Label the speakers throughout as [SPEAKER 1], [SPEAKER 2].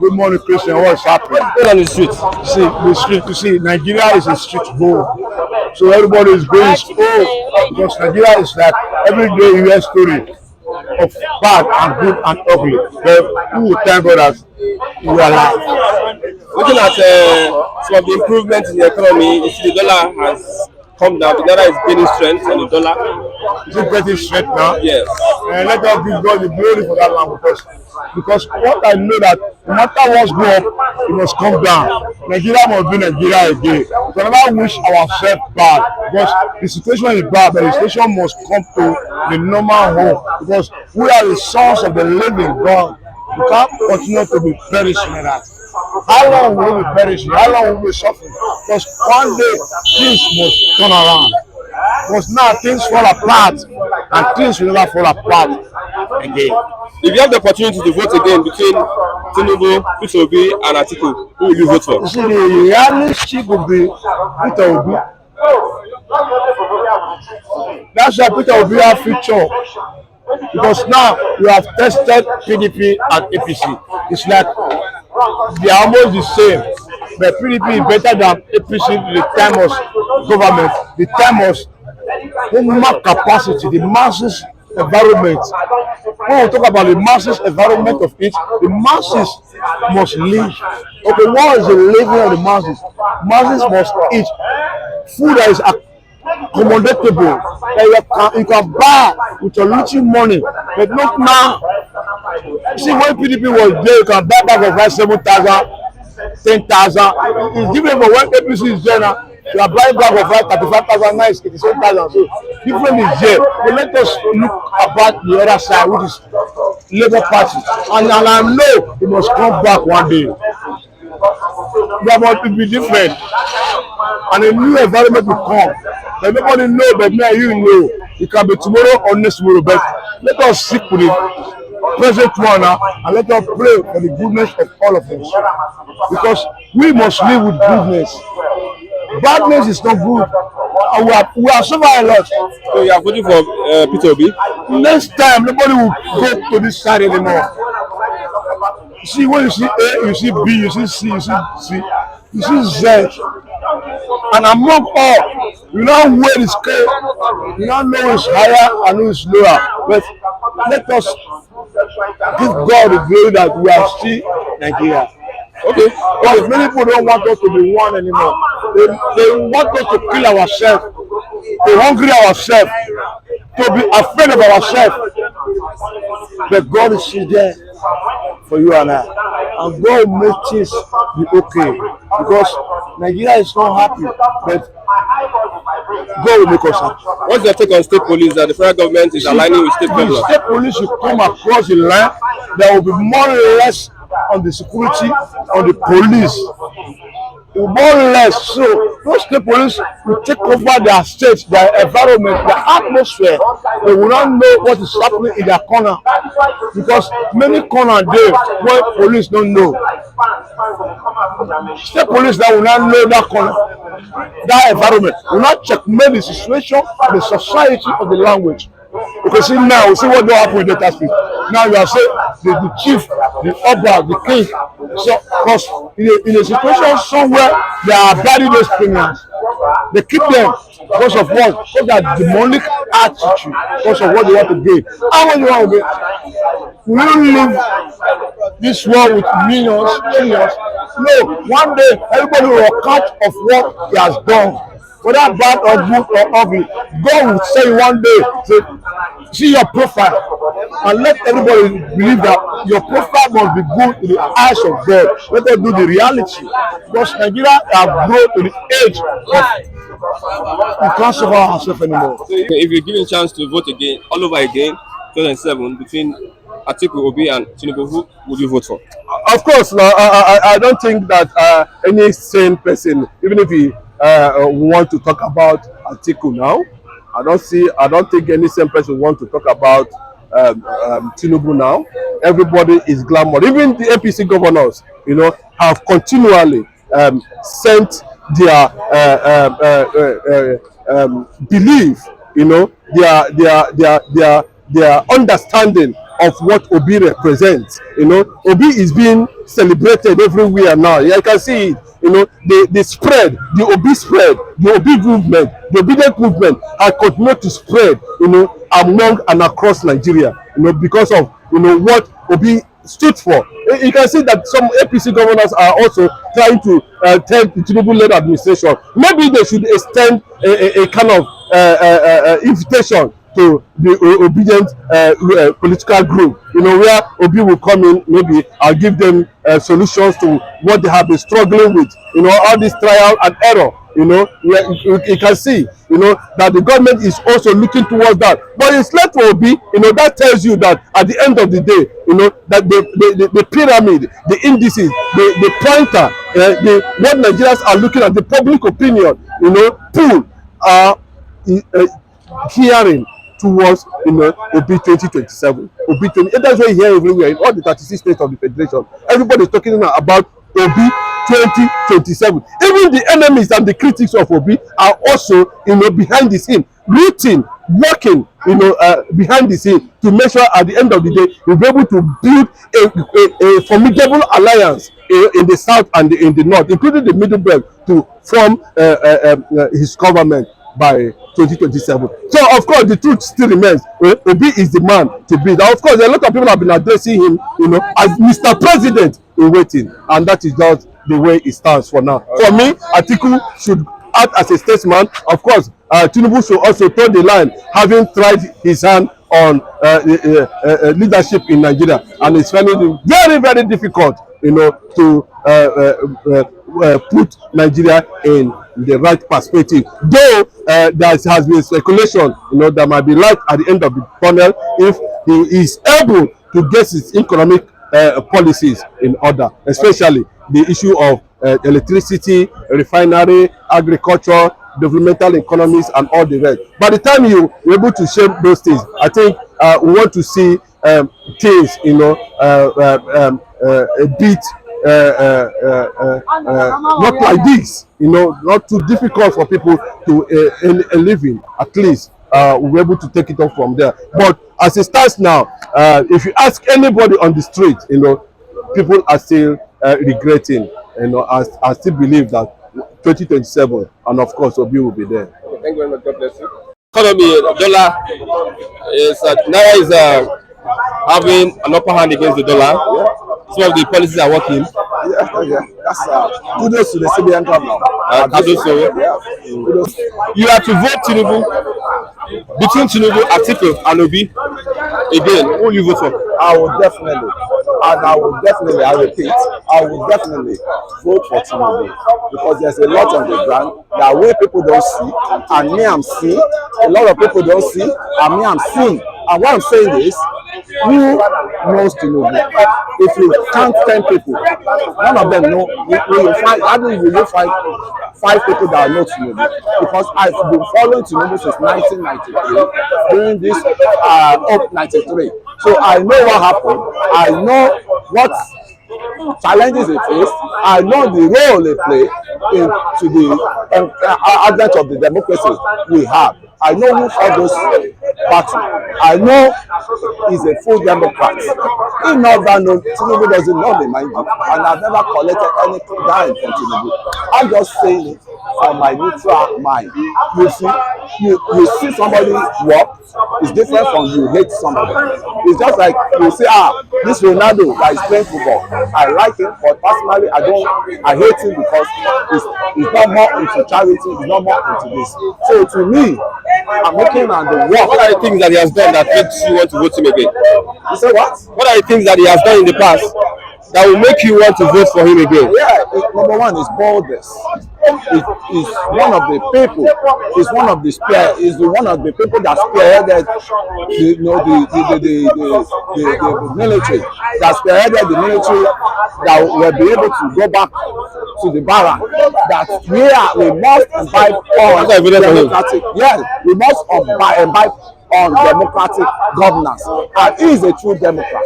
[SPEAKER 1] Good morning, Christian. What's happening?
[SPEAKER 2] What's going on the street?
[SPEAKER 1] You see, Nigeria is a street hole. So everybody is going home because Nigeria is like every day you hear story of bad and good and ugly. But we will thank God that we are alive.
[SPEAKER 2] Looking at some of the improvements in the economy, you see the dollar has come down. The dollar is gaining strength on the dollar.
[SPEAKER 1] Is it getting straight now?
[SPEAKER 2] Yes.
[SPEAKER 1] And let us give God the glory for that land because what I know that no matter what's go up, it must come down. Nigeria must be Nigeria again. We never wish ourselves bad because the situation is bad, but the situation must come to the normal home because we are the sons of the living God. We can't continue to be perishing like that. How long will we be perishing? How long will we be suffering? Because one day things must turn around. Because now things fall apart and things will never fall apart again.
[SPEAKER 2] If you have the opportunity to vote again between Tinubu, Peter and Atiku, who will you vote for?
[SPEAKER 1] You see, the realistic will be Peter Obi. That's why Peter Obi have future. Because now we have tested PDP and APC. It's like they are almost the same. But PDP is better than APC in the time of government, the time of human capacity, the masses environment. When we talk about the masses environment of it, the masses must live. Okay, what is the living of the masses? Masses must eat food that is accommodatable, that you can buy with your little money, but not now. See, when PDP was there, you can buy bag of rice 7,000, 10,000. It's different from when APC is there now. You are buying bag of rice 35,000, now it's 87,000. So different is there. But let us look about the other side, which is Labour Party, and I know it must come back one day. There must be different, and a new environment will come. But nobody know, but me and you know. It can be tomorrow or next tomorrow. But let us seek for the present one now, and let us pray for the goodness of all of us. Because we must live with goodness. Badness is not good. And we are suffering a lot.
[SPEAKER 2] So you are voting for Peter Obi?
[SPEAKER 1] Next time, nobody will go to this side anymore. See, when you see A, you see B, you see C, you see C, you see Z. And among all, you don't weigh the scale. You don't know who's higher and who's lower. But let us give God the glory that we are still Nigeria. Okay, because many people don't want us to be one anymore. They want us to kill ourselves, to hungry ourselves, to be afraid of ourselves. But God is still there for you and I. And God will make things be okay. Because Nigeria is not happy, but God will make us happy.
[SPEAKER 2] What's your take on state police that the federal government is aligning with state government?
[SPEAKER 1] The state police should come across the line. There will be more or less on the security on the police. More or less, so those state police will take over their state, their environment, their atmosphere. They will not know what is happening in their corner because many corners there where police don't know. State police that will not know that corner, that environment, will not checkmate the situation, the society of the language. You can see now, we see what don't happen in Delta State. Now you are saying the chief, the Oba, the king. So, because in a situation somewhere they are burying those criminals, they keep them because of what? Because of that demonic attitude, because of what they want to gain. How much you want to gain? Will you live this world with millions, trillions? No, one day everybody will account of what he has done. Whether bad or good or ugly, God will say one day, say, see your profile, and let everybody believe that your profile must be good in the eyes of God. Let us do the reality. Because Nigeria have grown to the age of we can't survive ourselves anymore.
[SPEAKER 2] So if you're given a chance to vote again, all over again, 2007, between Atiku, Obi, and Tinubu, who would you vote for?
[SPEAKER 3] Of course, no, I don't think that any sane person, even if he want to talk about Atiku now, I don't think any sane person want to talk about Tinubu now. Everybody is glamour. Even the APC governors, have continually sent their belief, their understanding of what Obi represents. You know, Obi is being celebrated everywhere now. Yeah, I can see it. You know, the spread, the Obi spread, the Obi movement, the obedient movement has continued to spread, you know, among and across Nigeria, you know, because of, you know, what Obi stood for. You can see that some APC governors are also trying to tell the Tinubu-led administration maybe they should extend a kind of invitation to the obedient political group, you know, where Obi will come in, maybe I'll give them solutions to what they have been struggling with, you know, all this trial and error, you know, you can see, you know, that the government is also looking towards that. But it's left for Obi, you know, that tells you that at the end of the day, you know, that the pyramid, the indices, the pointer, what Nigerians are looking at, the public opinion, you know, pool are hearing towards, you know, Obi 2027, Obi 20. That's why you hear everywhere in all the 36 states of the federation. Everybody is talking about Obi 2027. Even the enemies and the critics of Obi are also, you know, behind the scene, rooting, working, you know, behind the scene to make sure at the end of the day we'll be able to build a formidable alliance in the south and in the north, including the middle belt, to form his government by 2027. So of course the truth still remains, Obi is the man to beat. Now of course a lot of people have been addressing him, you know, as Mr. President in waiting, and that is just the way it stands for now. For me, Atiku should act as a statesman. Of course, Tinubu should also toe the line, having tried his hand on leadership in Nigeria, and it's finding it very, very difficult, you know, to put Nigeria in the right perspective. Though there has been speculation, you know, there might be light at the end of the tunnel if he is able to get his economic policies in order, especially the issue of electricity, refinery, agriculture, developmental economies, and all the rest. By the time you're able to shape those things, I think we want to see things, you know, a bit not like this, you know, not too difficult for people to a living. At least we're able to take it off from there. But as it stands now, if you ask anybody on the street, you know, people are still regretting, you know, I still believe that 2027, and of course Obi will be there.
[SPEAKER 2] Thank you very much. God bless you. Economy, dollar is Naira is having an upper hand against the dollar. Yeah. Some of the policies are working.
[SPEAKER 4] Yeah. That's kudos to the CBN governor.
[SPEAKER 2] Kudos to you are to vote Tinubu between Tinubu, Atiku, and Obi. Again, who will you vote for?
[SPEAKER 4] I will definitely, I repeat, I will definitely vote for Tinubu, because there's a lot on the ground that way people don't see, and me I'm seeing. A lot of people don't see, and me I'm seeing. And what I'm saying is, who knows Tinubu? If you count 10 people, none of them know. Will you find 5 people that know Tinubu? Because I've been following Tinubu since 1993, during this up 93. So I know what happened. I know what challenges he faced. I know the role they play into the advent of the democracy we have. I know who fought those battles. I know he's a full Democrat. He knows that Tinubu doesn't know me, mind you, and I've never collected any dime from Tinubu. I'm just saying it from my neutral mind. You see somebody work, it's different from you hate somebody. It's just like you say, this Ronaldo that is playing football, I like him, but personally I hate him because he's not more into charity, he's not more into this. So to me, I'm looking at the work.
[SPEAKER 2] What are the things that he has done that makes you want to vote him again?
[SPEAKER 4] You say what?
[SPEAKER 2] What are the things that he has done in the past that will make you want to vote for him again?
[SPEAKER 4] Yeah, number one is boldness. Is one of the people. Is one of the people that spearheaded the military. That spearheaded the military that will be able to go back to the barrack. That we must imbibe on democratic. Yes, we must imbibe on democratic governance, and he is a true Democrat.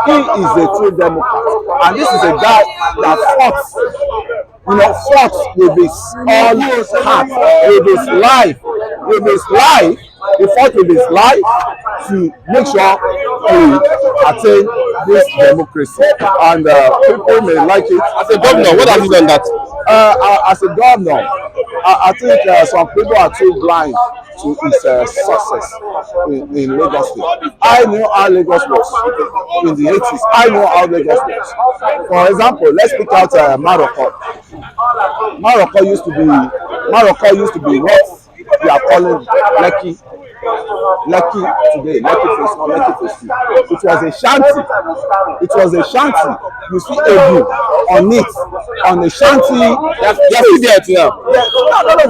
[SPEAKER 4] He is a true Democrat, and this is a guy that fought with his all heart, with his life. he fought with his life to make sure we attain this democracy, and people may like it.
[SPEAKER 2] As a governor, what have you done that?
[SPEAKER 4] As a governor, I think some people are too blind to his success in Lagos State. I know how Lagos was in the 80s. I know how Lagos was. For example, let's pick out Morocco. Morocco used to be what we are calling Lekki today, Lekki Phase 1, Lekki Phase 2. It was a shanty. It was a shanty. You see Ebu on it, on a shanty.
[SPEAKER 2] They're still there now.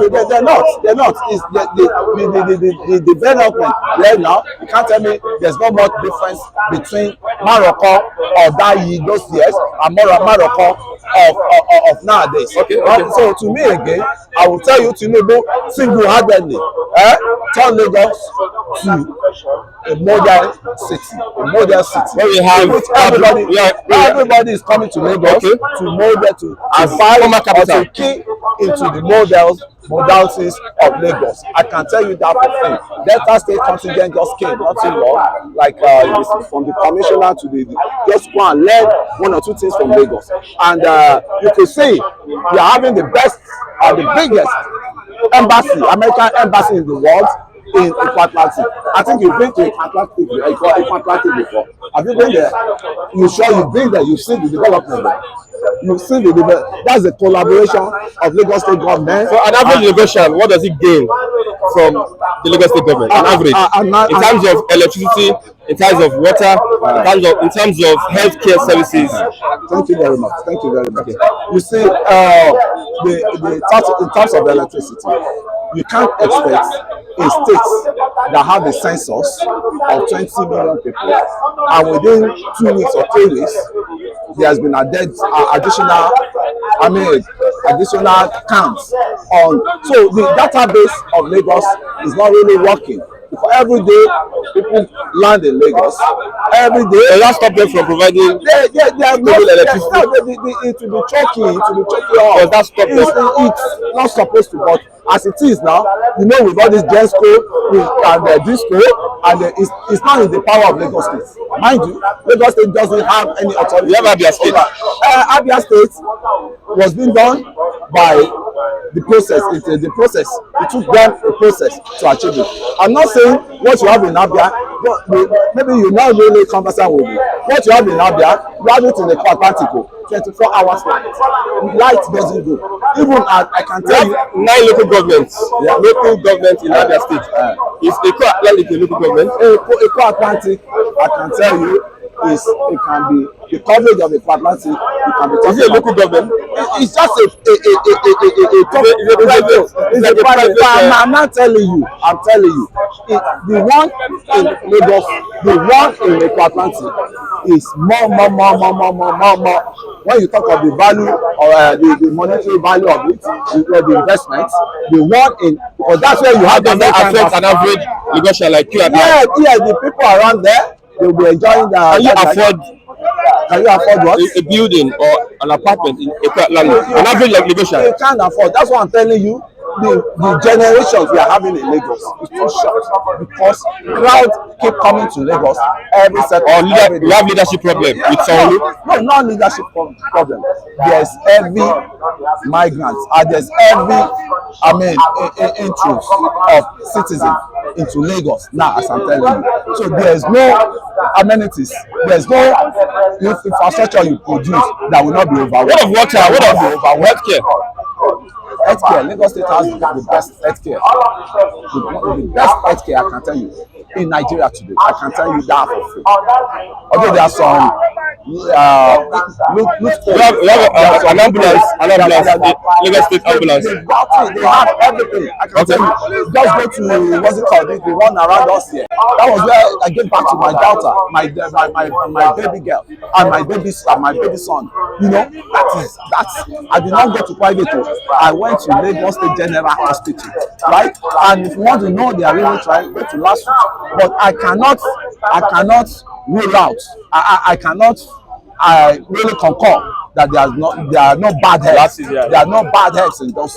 [SPEAKER 4] No, they're not. They're not. It's the development there now. You can't tell me there's not much difference between Morocco of those years and Morocco of nowadays.
[SPEAKER 2] Okay.
[SPEAKER 4] So to me again, I will tell you, Tinubu single-handedly turn Lagos to a modern city.
[SPEAKER 2] Where we have
[SPEAKER 4] everybody is coming to Lagos to model to buy or to key into the modalities of Lagos. I can tell you that for free. Delta State contingent just came not too long, like from the commissioner to the just go and learn one or two things from Lagos, and you can see we are having the best the biggest embassy, American embassy in the world in Atlantic. I think you've been to Atlantic before. Have you been there? You sure you've been there? You've seen the development there. You've seen the development. That's the collaboration of Lagos State government.
[SPEAKER 2] So an average Lagosian, what does it gain from the Lagos State government? An average, in terms of electricity, in terms of water, in terms of healthcare services.
[SPEAKER 4] Thank you very much. Thank you very much. You see, in terms of electricity, you can't expect a state that have a census of 20 million people, and within 2 weeks or 3 weeks, there has been additional counts on. So the database of Lagos is not really working. Because every day people land in Lagos. Every day
[SPEAKER 2] they don't stop them from providing
[SPEAKER 4] stable electricity. It will be choking.
[SPEAKER 2] Does that stop them?
[SPEAKER 4] It's not supposed to, but as it is now, you know, with all this Gensco and Disco, and it's not in the power of Lagos State. Mind you, Lagos State doesn't have any authority.
[SPEAKER 2] We have Abia State.
[SPEAKER 4] Abia State was being done by the process. It took them a process to achieve it. I'm not saying what you have in Abia, but maybe you're not really conversant with me. What you have in Abia, you have it in the Atiku, 24 hours light doesn't go. Even I can tell you
[SPEAKER 2] 9 local governments. Yeah. Local government in Abia State. Is Eko Atlantic a local government?
[SPEAKER 4] Eko Atlantic, I can tell you, it can be the coverage of the Atlantic. It can be.
[SPEAKER 2] Is it a local government?
[SPEAKER 4] It's just a private. I'm not telling you. I'm telling you. The one in Lagos, the one in the Atlantic is more. When you talk of the value or the monetary value of it, the investment, the one in, because that's where you have
[SPEAKER 2] the affect an average Lagosian like you and I.
[SPEAKER 4] Yeah, the people around there, they will be enjoying the. Can you afford what?
[SPEAKER 2] A building or an apartment in Atlantic? An average like Lagosian.
[SPEAKER 4] You can't afford. That's what I'm telling you. The generations we are having in Lagos is too short because crowds keep coming to Lagos every second.
[SPEAKER 2] We have leadership problem with Sanwo.
[SPEAKER 4] No, not leadership problem. There's every migrants and there's every interest of citizens into Lagos now, as I'm telling you. So there's no amenities, there's no infrastructure you produce that will not be overwhelmed.
[SPEAKER 2] What of water? What of healthcare?
[SPEAKER 4] Healthcare, Lagos State has the best healthcare. The best healthcare, I can tell you, in Nigeria today. I can tell you that for free. Although there are some
[SPEAKER 2] we have an ambulance, Lagos State ambulance.
[SPEAKER 4] They have everything. I can tell you. Just go to what's it called? The one around us here. That was where I get back to my daughter, my baby girl, and my baby son. You know, that's. I did not go to private. I went to Lagos State General Hospital, right? And if you want to know they are really trying, go to last week. But I cannot rule out. I really concur that there are no bad heads. There are no bad heads in those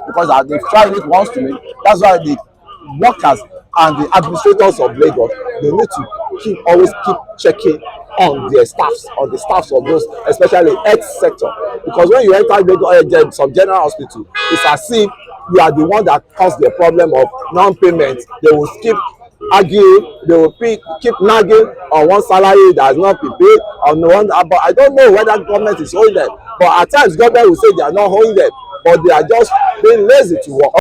[SPEAKER 4] because they've tried it once to me. That's why the workers and the administrators of Lagos, they need to always keep checking on their staffs, on the staffs of those, especially health sector. Because when you enter Lagos, some general hospital, it's as if you are the one that caused the problem of non-payment. They will keep arguing, they will keep nagging on one salary that has not been paid, on one. But I don't know whether government is holding them. But at times, government will say they are not holding them, but they are just being lazy to work.